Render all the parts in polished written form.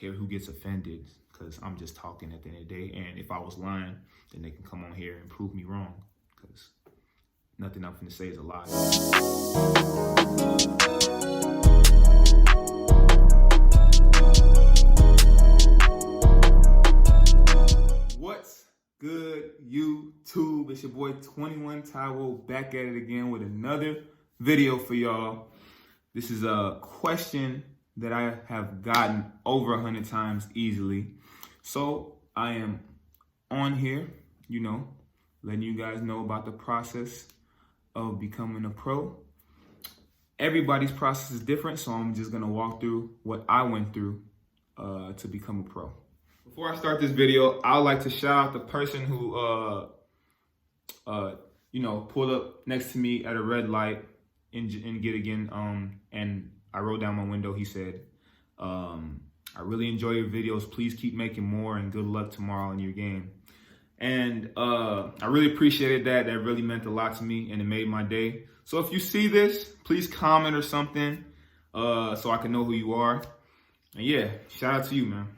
care who gets offended, because I'm just talking at the end of the day. And if I was lying, then they can come on here and prove me wrong, because nothing I'm finna say is a lie. What's good, YouTube? It's your boy 21 Taiwo back at it again with another video for y'all. This is a question that I have gotten over 100 times easily. So I am on here, letting you guys know about the process of becoming a pro. Everybody's process is different, so I'm just gonna walk through what I went through to become a pro. Before I start this video, I would like to shout out the person who pulled up next to me at a red light in Gittigan, and I rolled down my window. He said, I really enjoy your videos. Please keep making more, and good luck tomorrow in your game. And I really appreciated that. That really meant a lot to me, and it made my day. So if you see this, please comment or something so I can know who you are. And yeah, shout out to you, man.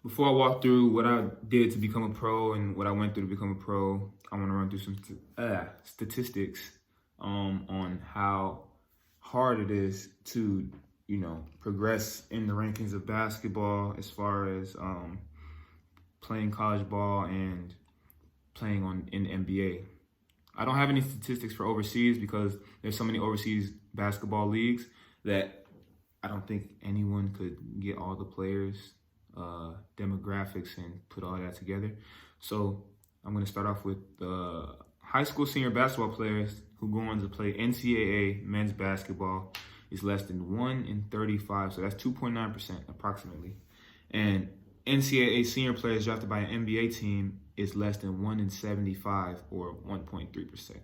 Before I walk through what I did to become a pro and what I went through to become a pro, I want to run through some statistics on how hard it is to, progress in the rankings of basketball as far as playing college ball and playing in the NBA. I don't have any statistics for overseas because there's so many overseas basketball leagues that I don't think anyone could get all the players' demographics and put all that together. So I'm going to start off with high school senior basketball players who go on to play NCAA men's basketball is less than 1 in 35. So that's 2.9% approximately. And NCAA senior players drafted by an NBA team is less than 1 in 75, or 1.3%.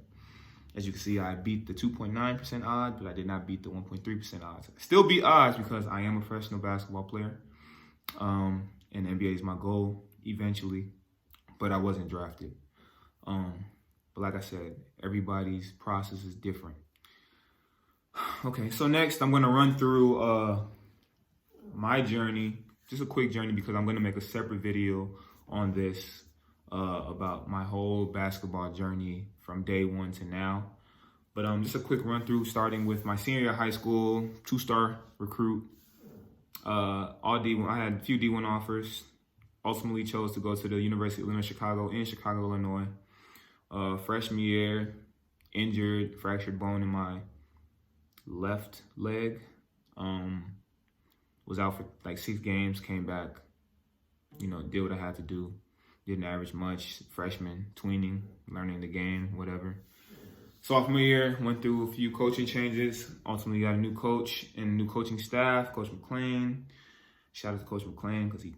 As you can see, I beat the 2.9% odds, but I did not beat the 1.3% odds. I still beat odds because I am a professional basketball player. And the NBA is my goal eventually, but I wasn't drafted. But like I said, everybody's process is different. Okay, so next I'm going to run through my journey, just a quick journey, because I'm going to make a separate video on this about my whole basketball journey from day one to now. But just a quick run through, starting with my senior year of high school, 2-star recruit. All D1. I had a few D1 offers. Ultimately chose to go to the University of Illinois Chicago in Chicago, Illinois. Freshman year, injured, fractured bone in my left leg. Was out for like 6 games, came back, did what I had to do. Didn't average much. Freshman, tweening, learning the game, whatever. Sophomore year, went through a few coaching changes. Ultimately got a new coach and a new coaching staff, Coach McClain. Shout out to Coach McClain because he,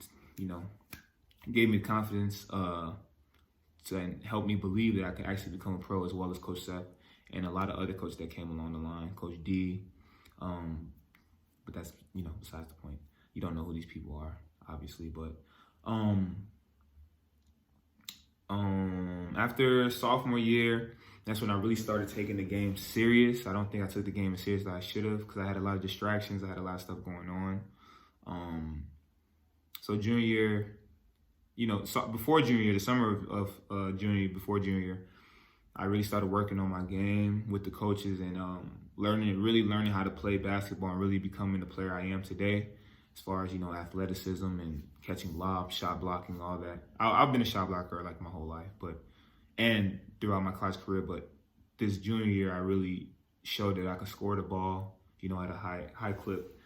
gave me the confidence to help me believe that I could actually become a pro, as well as Coach Seth and a lot of other coaches that came along the line, Coach D. But that's, besides the point. You don't know who these people are, obviously. But after sophomore year, that's when I really started taking the game serious. I don't think I took the game as serious as I should have because I had a lot of distractions. I had a lot of stuff going on. So junior year, before junior year, the summer of junior year, before junior year, I really started working on my game with the coaches and really learning how to play basketball and really becoming the player I am today, as far as, athleticism and catching lobs, shot blocking, all that. I've been a shot blocker like my whole life, and throughout my college career, but this junior year, I really showed that I could score the ball, at a high clip.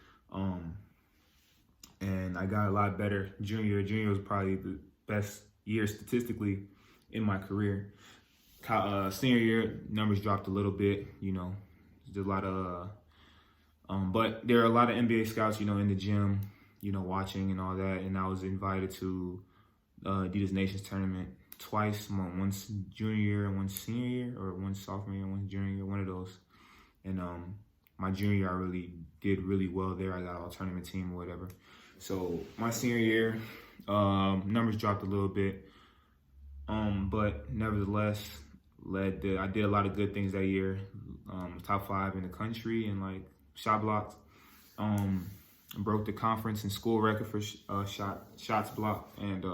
And I got a lot better junior year. Junior year was probably the best year statistically in my career. Senior year, numbers dropped a little bit, there's a lot of, but there are a lot of NBA scouts, in the gym, watching and all that. And I was invited to Adidas Nations tournament twice, once junior year and one senior year, or one sophomore year and one junior year, one of those. And my junior year, I really did really well there. I got all tournament team or whatever. So my senior year, numbers dropped a little bit, but nevertheless, I did a lot of good things that year. Top 5 in the country and like shot blocks. broke the conference and school record for shots blocked. And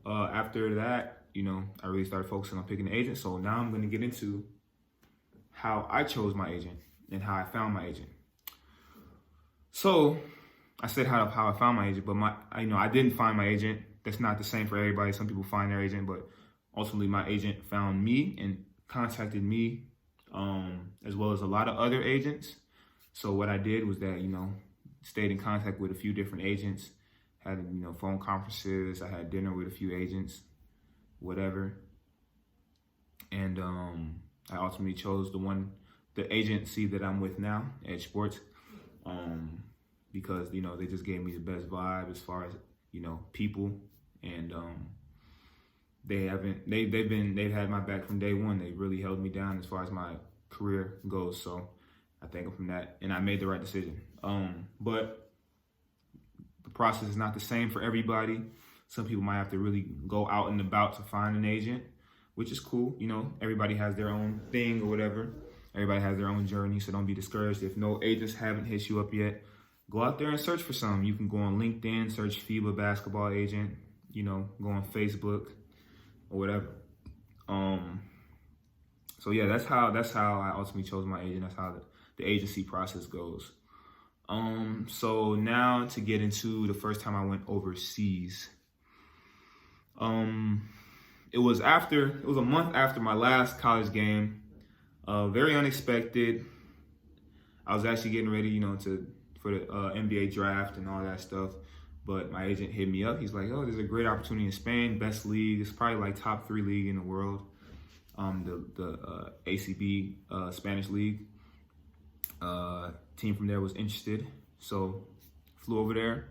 after that, I really started focusing on picking an agent. So now I'm going to get into how I chose my agent and how I found my agent. So I said how I found my agent, but I didn't find my agent. That's not the same for everybody. Some people find their agent, but ultimately my agent found me and contacted me, as well as a lot of other agents. So what I did was that, stayed in contact with a few different agents, had, phone conferences. I had dinner with a few agents, whatever. And I ultimately chose the agency that I'm with now, Edge Sports, because, they just gave me the best vibe as far as, people. And they've had my back from day one. They really held me down as far as my career goes. So I thank them for that, and I made the right decision. But the process is not the same for everybody. Some people might have to really go out and about to find an agent, which is cool. Everybody has their own thing or whatever. Everybody has their own journey, so don't be discouraged. If no agents haven't hit you up yet, go out there and search for some. You can go on LinkedIn, search FIBA basketball agent, go on Facebook or whatever. So yeah, that's how I ultimately chose my agent. That's how the agency process goes. So now to get into the first time I went overseas. It was a month after my last college game. Very unexpected. I was actually getting ready, for the NBA draft and all that stuff. But my agent hit me up. He's like, "Oh, there's a great opportunity in Spain, best league. It's probably like top 3 league in the world. The ACB Spanish league. Team from there was interested, so flew over there,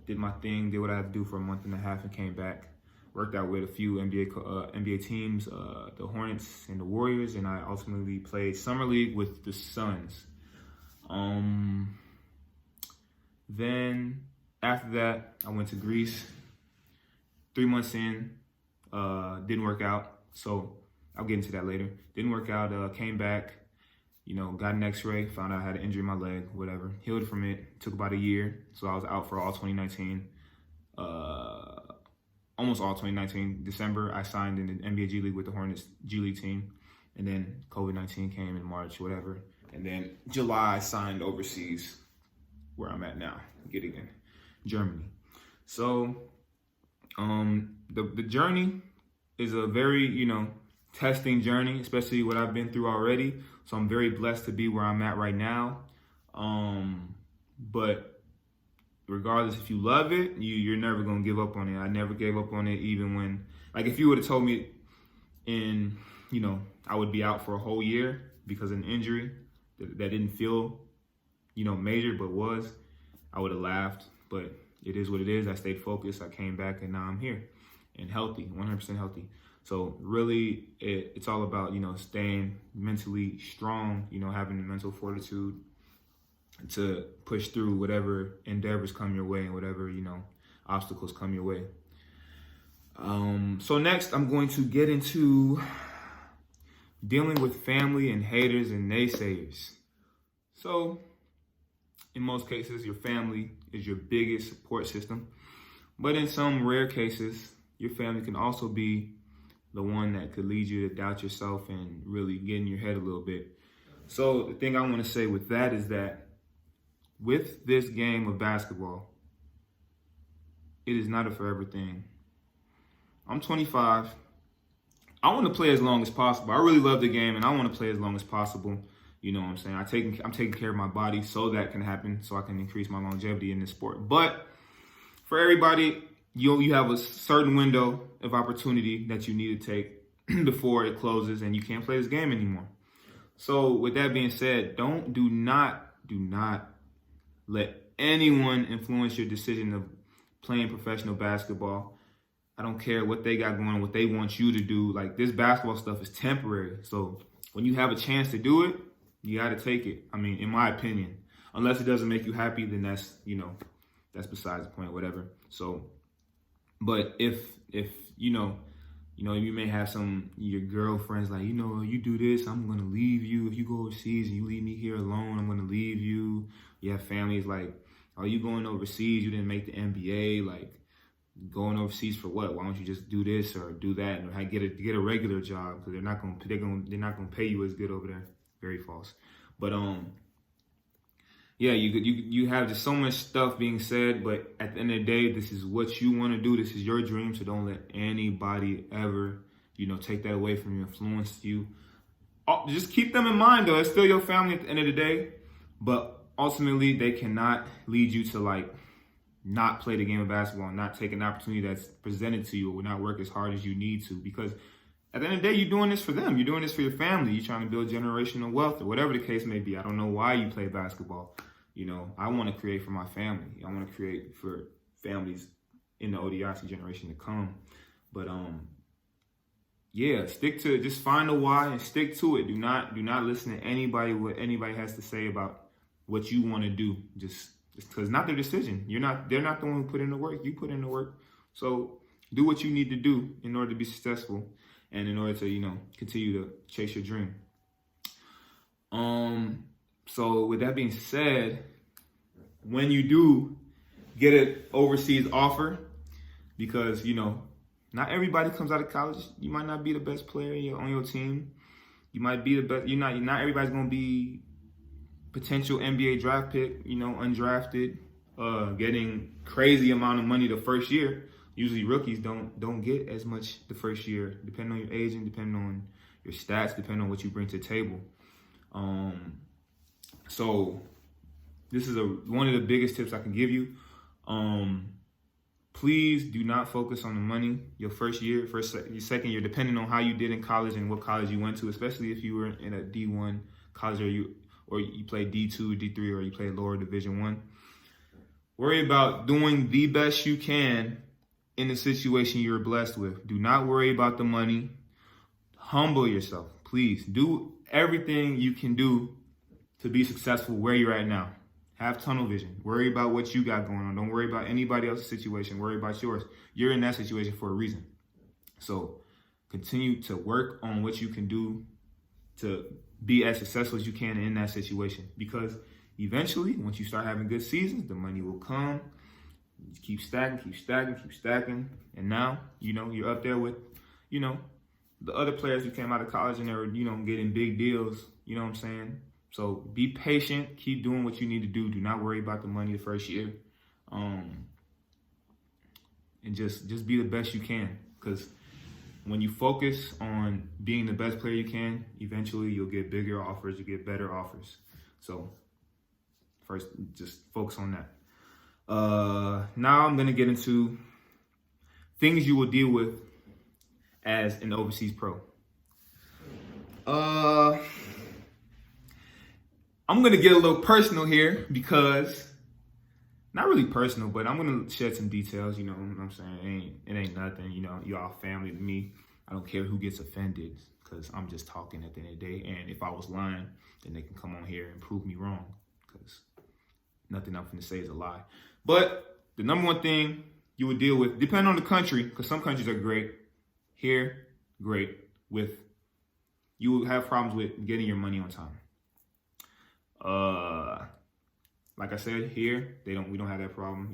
did my thing, did what I had to do for a month and a half, and came back. Worked out with a few NBA teams, the Hornets and the Warriors, and I ultimately played summer league with the Suns. Then after that, I went to Greece. 3 months in, didn't work out, so I'll get into that later. Didn't work out, came back, got an x-ray, found out I had an injury in my leg, whatever. Healed from it, took about a year, so I was out for all 2019. Almost all 2019. December, I signed in the NBA G League with the Hornets G League team, and then COVID-19 came in March, whatever. And then July, I signed overseas, where I'm at now, getting in Germany. So the journey is a very, testing journey, especially what I've been through already. So I'm very blessed to be where I'm at right now. But regardless, if you love it, you're never going to give up on it. I never gave up on it, even when, like, if you would have told me I would be out for a whole year because of an injury that didn't feel, major, but was, I would have laughed. But it is what it is. I stayed focused. I came back, and now I'm here and healthy, 100% healthy. So really, it's all about, staying mentally strong, having the mental fortitude to push through whatever endeavors come your way and whatever, obstacles come your way. So next, I'm going to get into dealing with family and haters and naysayers. So in most cases, your family is your biggest support system. But in some rare cases, your family can also be the one that could lead you to doubt yourself and really get in your head a little bit. So the thing I want to say with that is that with this game of basketball, it is not a forever thing. I'm 25. I want to play as long as possible. I really love the game, and I want to play as long as possible. You know what I'm saying? I'm taking care of my body so that can happen, so I can increase my longevity in this sport. But for everybody, you have a certain window of opportunity that you need to take before it closes, and you can't play this game anymore. So with that being said, do not let anyone influence your decision of playing professional basketball. I don't care what they got going, what they want you to do. Like, this basketball stuff is temporary. So when you have a chance to do it, you got to take it. I mean, in my opinion, unless it doesn't make you happy, then that's besides the point, whatever. So, but if you may have your girlfriends like, you do this, I'm going to leave you. If you go overseas and you leave me here alone, I'm going to leave you. You have families like, are you going overseas? You didn't make the NBA. Like, going overseas for what? Why don't you just do this or do that and get a regular job? Because they're not gonna pay you as good over there. Very false. But yeah, you have just so much stuff being said. But at the end of the day, this is what you want to do. This is your dream. So don't let anybody ever, take that away from you, influence you. Just keep them in mind though. It's still your family at the end of the day. But ultimately, they cannot lead you to like not play the game of basketball, not take an opportunity that's presented to you, or not work as hard as you need to. Because at the end of the day, you're doing this for them. You're doing this for your family. You're trying to build generational wealth or whatever the case may be. I don't know why you play basketball. I want to create for my family. I want to create for families in the ODIC generation to come. But yeah, just find the why and stick to it. Do not listen to anybody, what anybody has to say about what you want to do. Just because it's not their decision. They're not the one who put in the work. You put in the work. So do what you need to do in order to be successful and in order to, continue to chase your dream. So with that being said, when you do get an overseas offer, because, not everybody comes out of college. You might not be the best player on your team. You might be the best. Not everybody's going to be potential NBA draft pick, undrafted, getting crazy amount of money the first year. Usually rookies don't get as much the first year, depending on your agent, depending on your stats, depending on what you bring to the table. So this is one of the biggest tips I can give you. Please do not focus on the money your first year, your second year, depending on how you did in college and what college you went to, especially if you were in a D1 college or you played D2, D3, or you played lower Division 1. Worry about doing the best you can in the situation you're blessed with. Do not worry about the money. Humble yourself, please. Do everything you can do to be successful where you're at now. Have tunnel vision. Worry about what you got going on. Don't worry about anybody else's situation. Worry about yours. You're in that situation for a reason. So continue to work on what you can do to be as successful as you can in that situation. Because eventually, once you start having good seasons, the money will come. You keep stacking. And now, you're up there with, the other players who came out of college and they were, getting big deals. You know what I'm saying? So be patient. Keep doing what you need to do. Do not worry about the money the first year. And just be the best you can. Because when you focus on being the best player you can, eventually you'll get bigger offers, you get better offers. So first, just focus on that. Now I'm going to get into things you will deal with as an overseas pro. I'm going to get a little personal here because, not really personal, but I'm going to shed some details, you know what I'm saying? It ain't nothing, y'all family to me. I don't care who gets offended because I'm just talking at the end of the day. And if I was lying, then they can come on here and prove me wrong because nothing I'm going to say is a lie. But the number one thing you would deal with, depending on the country, because some countries are great. Here, great. You will have problems with getting your money on time. Like I said, here we don't have that problem.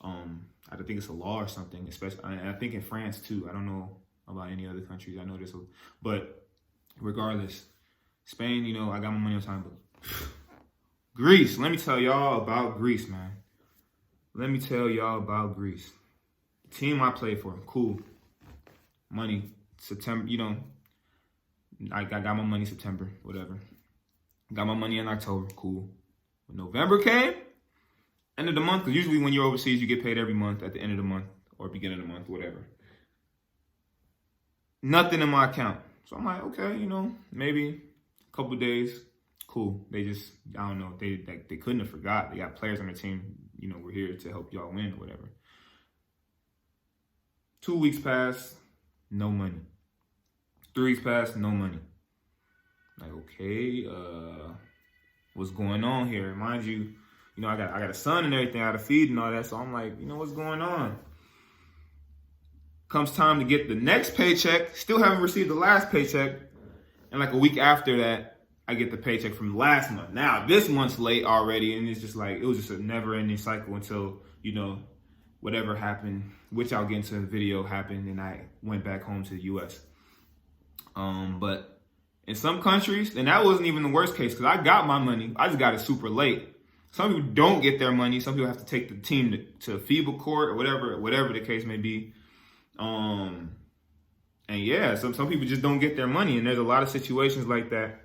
I think it's a law or something. Especially, I think in France too. I don't know about any other countries. I know this, but regardless, Spain. I got my money on time. But Greece. Let me tell y'all about Greece, man. Let me tell y'all about Greece. The team I play for, cool. Money, September. I got my money September, whatever. Got my money in October, cool. When November came, end of the month, because usually when you're overseas, you get paid every month at the end of the month or beginning of the month, whatever. Nothing in my account. So I'm like, okay, maybe a couple days, cool. They just, I don't know, they couldn't have forgot. They got players on their team, we're here to help y'all win or whatever. 2 weeks passed, no money. 3 weeks passed, no money. Like, okay, what's going on here? Mind you, I got a son and everything, I got to feed and all that. So I'm like, what's going on? Comes time to get the next paycheck. Still haven't received the last paycheck. And like a week after that, I get the paycheck from last month. Now this month's late already, and it's just like it was just a never-ending cycle until whatever happened, which I'll get into the video, happened, and I went back home to the U.S. But in some countries, and that wasn't even the worst case because I got my money. I just got it super late. Some people don't get their money. Some people have to take the team to FIBA court or whatever the case may be. And yeah, some people just don't get their money, and there's a lot of situations like that.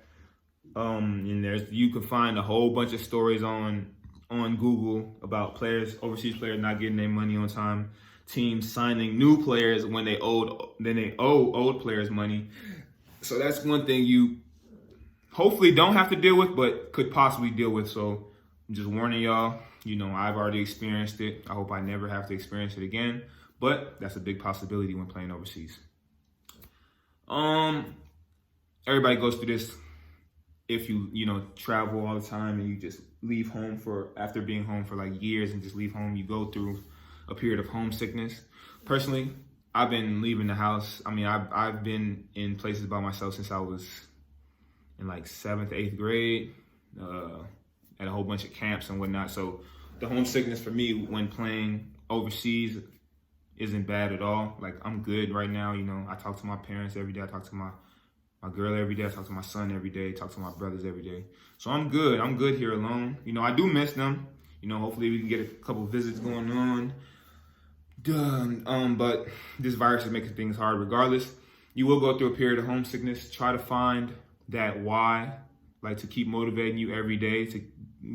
And you can find a whole bunch of stories on Google about overseas players not getting their money on time, teams signing new players when they owe old players money. So that's one thing you hopefully don't have to deal with, but could possibly deal with. So I'm just warning y'all, I've already experienced it. I hope I never have to experience it again, but that's a big possibility when playing overseas. Everybody goes through this. If you travel all the time and you just leave home after being home for like years and just leave home, you go through a period of homesickness. Personally, I've been leaving the house. I mean, I've been in places by myself since I was in like 7th, 8th grade, at a whole bunch of camps and whatnot. So the homesickness for me when playing overseas isn't bad at all. Like, I'm good right now. I talk to my parents every day. I talk to my girl every day. I talk to my son every day. Talk to my brothers every day. So I'm good. I'm good here alone. I do miss them. Hopefully we can get a couple visits going on. But this virus is making things hard. Regardless, you will go through a period of homesickness. Try to find that why, like to keep motivating you every day to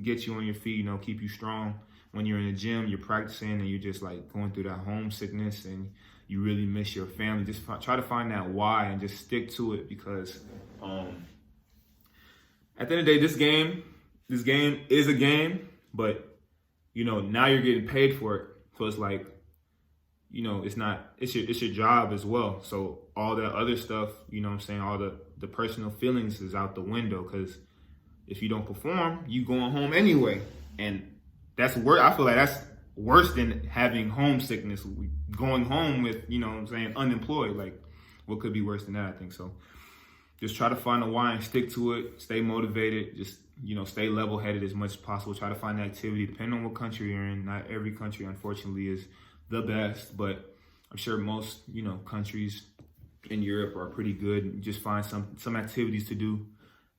get you on your feet. Keep you strong. When you're in the gym, you're practicing, and you're just like going through that homesickness, and you really miss your family. Just try to find that why and just stick to it, because at the end of the day, this game is a game, but now you're getting paid for it. So it's like, it's your job as well. So all that other stuff, all the personal feelings is out the window, because if you don't perform, you going home anyway. And that's where I feel like that's worse than having homesickness, going home with, unemployed. Like, what could be worse than that, I think. So just try to find a why and stick to it. Stay motivated. Just, stay level-headed as much as possible. Try to find activity, depending on what country you're in. Not every country, unfortunately, is the best, but I'm sure most, countries in Europe are pretty good. Just find some activities to do.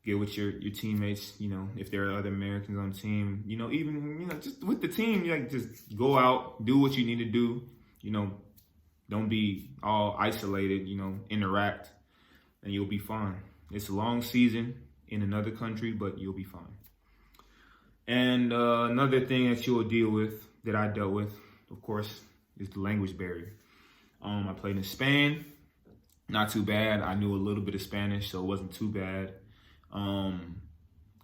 Get with your teammates, if there are other Americans on the team, even, just with the team, just go out, do what you need to do, don't be all isolated, interact, and you'll be fine. It's a long season in another country, but you'll be fine. And another thing that you'll deal with, that I dealt with, of course, is the language barrier. I played in Spain, not too bad. I knew a little bit of Spanish, so it wasn't too bad.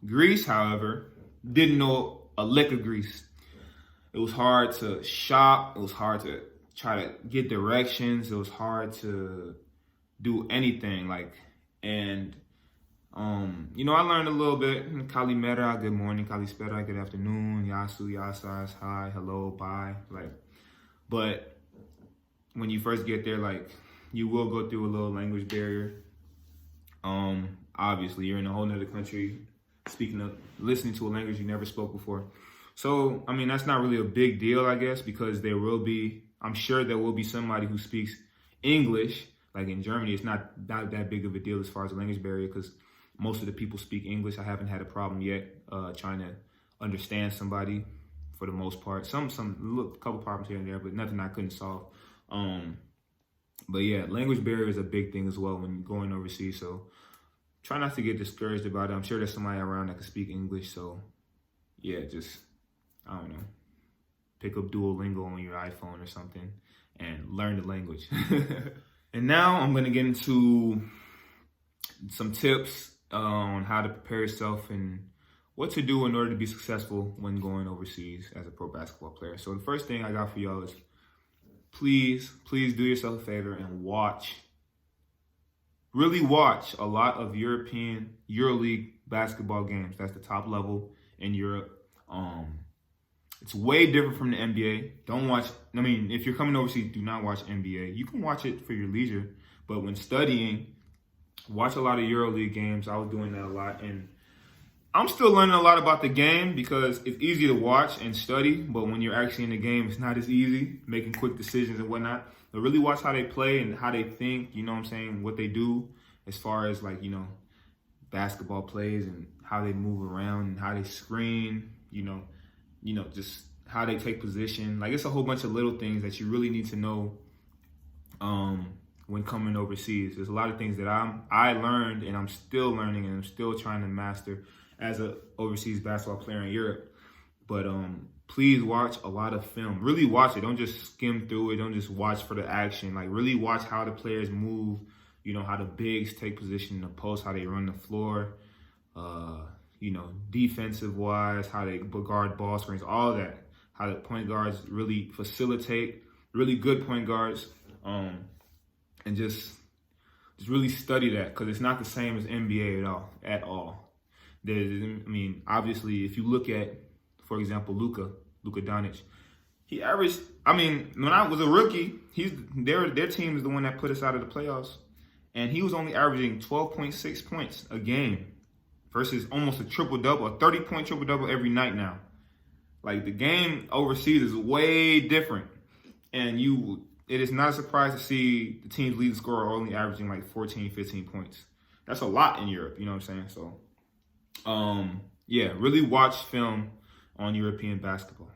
Greece, however, didn't know a lick of Greece. It was hard to shop. It was hard to try to get directions. It was hard to do anything. I learned a little bit. Kalimera, good morning. Kalispera, good afternoon. Yasu, yasas, hi, hello, bye. But when you first get there, you will go through a little language barrier. Obviously, you're in a whole nother country, listening to a language you never spoke before. So, that's not really a big deal, I guess, because I'm sure there will be somebody who speaks English. Like in Germany, it's not that big of a deal as far as the language barrier, because most of the people speak English. I haven't had a problem yet trying to understand somebody for the most part. A couple problems here and there, but nothing I couldn't solve. But yeah, language barrier is a big thing as well when you're going overseas. So try not to get discouraged about it. I'm sure there's somebody around that can speak English. So yeah, just, I don't know, pick up Duolingo on your iPhone or something and learn the language. And now I'm going to get into some tips on how to prepare yourself and what to do in order to be successful when going overseas as a pro basketball player. So the first thing I got for y'all is please do yourself a favor and really watch a lot of European EuroLeague basketball games. That's the top level in Europe. It's way different from the NBA. If you're coming overseas, do not watch NBA. You can watch it for your leisure, but when studying, watch a lot of EuroLeague games. I was doing that a lot, and I'm still learning a lot about the game because it's easy to watch and study, but when you're actually in the game, it's not as easy making quick decisions and whatnot. But really watch how they play and how they think, you know what I'm saying, what they do as far as like, you know, basketball plays and how they move around and how they screen, just how they take position. Like, it's a whole bunch of little things that you really need to know when coming overseas. There's a lot of things that I learned and I'm still learning and I'm still trying to master as a overseas basketball player in Europe. But please watch a lot of film. Really watch it. Don't just skim through it. Don't just watch for the action. Like, really watch how the players move, you know, how the bigs take position in the post, how they run the floor, defensive wise, how they guard ball screens, all that. How the point guards really facilitate, really good point guards, and just really study that, because it's not the same as NBA at all. Obviously, if you look at, for example, Luka Doncic, he averaged. When I was a rookie, their team is the one that put us out of the playoffs, and he was only averaging 12.6 points a game versus almost a triple-double, a 30-point triple-double every night now. Like, the game overseas is way different, and it is not a surprise to see the team's leading scorer only averaging like 14, 15 points. That's a lot in Europe, you know what I'm saying? So, really watch film on European basketball.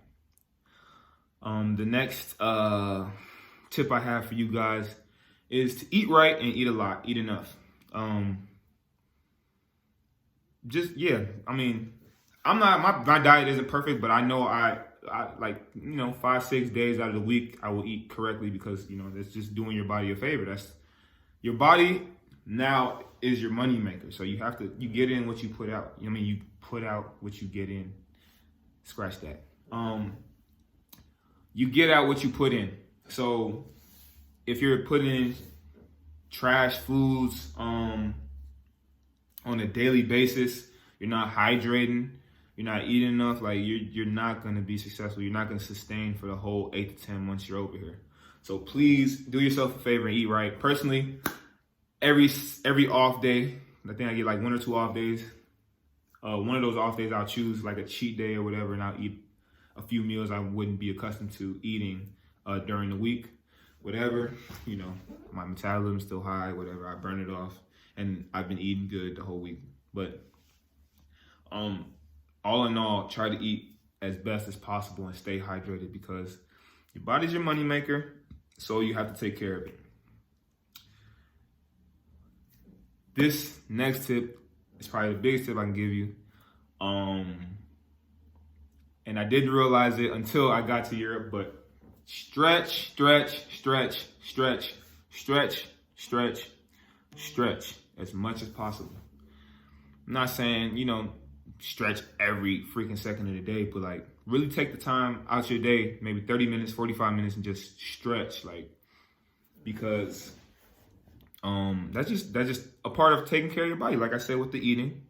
The next tip I have for you guys is to eat right and eat a lot, eat enough. My diet isn't perfect, but I know I 5-6 days out of the week I will eat correctly, because that's just doing your body a favor. That's your body now is your money maker. So you get in what you put out. You put out what you get in. Scratch that. You get out what you put in. So if you're putting in trash foods on a daily basis, you're not hydrating, you're not eating enough, like you're not going to be successful. You're not going to sustain for the whole 8 to 10 months you're over here. So please do yourself a favor and eat right. Personally, every off day, I think I get like 1 or 2 off days. One of those off days I'll choose like a cheat day or whatever, and I'll eat a few meals I wouldn't be accustomed to eating during the week. Whatever, my metabolism's still high, whatever, I burn it off, and I've been eating good the whole week. But all in all, try to eat as best as possible and stay hydrated, because your body's your money maker, so you have to take care of it. This next tip is probably the biggest tip I can give you. And I didn't realize it until I got to Europe, but stretch as much as possible. I'm not saying, stretch every freaking second of the day, but like really take the time out your day, maybe 30 minutes, 45 minutes, and just stretch, because that's just a part of taking care of your body. Like I said with the eating,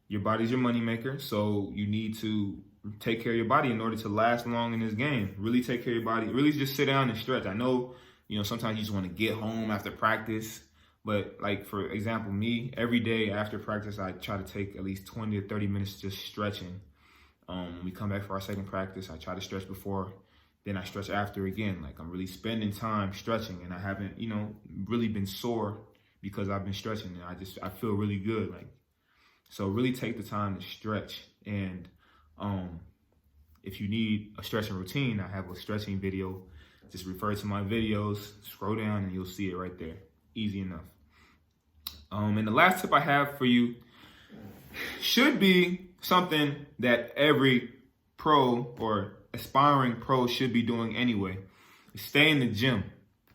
your body's your money maker, so you need to take care of your body in order to last long in this game. Really take care of your body. Really just sit down and stretch. I know, sometimes you just want to get home after practice. But like, for example, me, every day after practice, I try to take at least 20 to 30 minutes just stretching. When we come back for our second practice, I try to stretch before, then I stretch after again. Like, I'm really spending time stretching, and I haven't, really been sore because I've been stretching, and I feel really good. So really take the time to stretch. And if you need a stretching routine, I have a stretching video. Just refer to my videos, scroll down, and you'll see it right there. Easy enough. And the last tip I have for you should be something that every pro or aspiring pro should be doing anyway. Stay in the gym.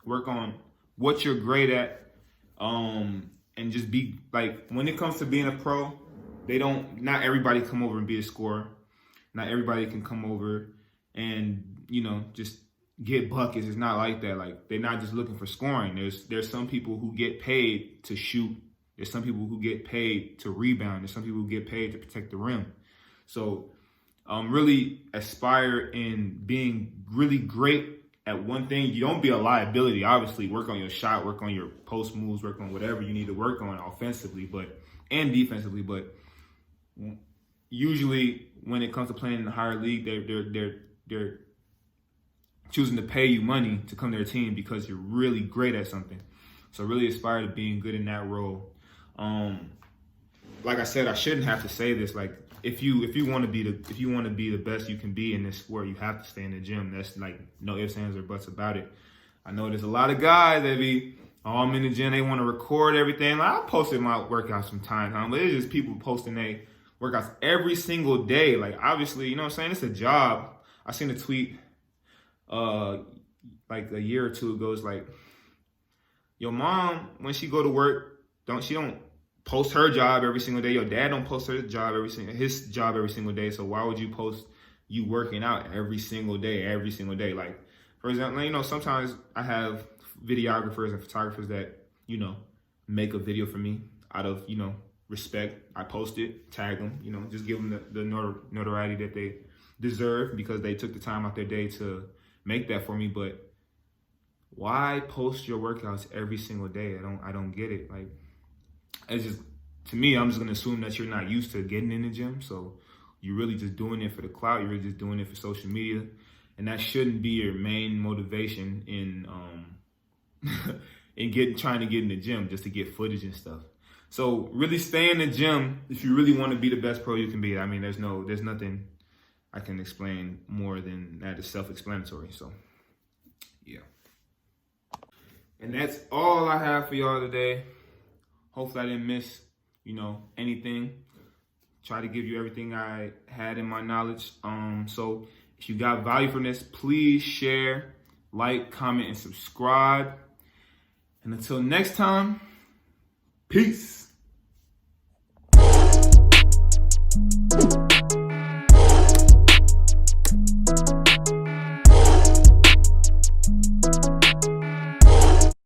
Work on what you're great at. And just be like, when it comes to being a pro, not everybody come over and be a scorer. Not everybody can come over and, just get buckets. It's not like that. Like, they're not just looking for scoring. There's some people who get paid to shoot. There's some people who get paid to rebound. There's some people who get paid to protect the rim. So really aspire in being really great at one thing. You don't be a liability. Obviously, work on your shot, work on your post moves, work on whatever you need to work on offensively and defensively. But usually when it comes to playing in the higher league, they're choosing to pay you money to come to their team because you're really great at something. So really aspire to being good in that role. Like I said, I shouldn't have to say this. Like if you want to be the best you can be in this sport, you have to stay in the gym. That's like no ifs, ands, or buts about it. I know there's a lot of guys that be, oh, I'm in the gym, they want to record everything. Like, I posted my workouts from time to time, but it's just people posting their workouts every single day. Like obviously, you know what I'm saying? It's a job. I seen a tweet like a year or two ago. It's like, your mom, when she go to work, don't post her job every single day. Your dad don't post his job every single day. So why would you post you working out every single day? Like, for example, you know, sometimes I have videographers and photographers that, you know, make a video for me out of, you know, respect. I post it, tag them, you know, just give them the notoriety that they deserve because they took the time out their day to make that for me. But why post your workouts every single day? I don't get it. Like, it's just, to me, I'm just gonna assume that you're not used to getting in the gym. So you're really just doing it for the clout. You're really just doing it for social media, and that shouldn't be your main motivation in trying to get in the gym just to get footage and stuff. So really stay in the gym if you really want to be the best pro you can be. I mean, there's nothing I can explain more than that. It's self-explanatory. So yeah. And that's all I have for y'all today. Hopefully I didn't miss, you know, anything. Try to give you everything I had in my knowledge. So if you got value from this, please share, like, comment, and subscribe. And until next time, peace.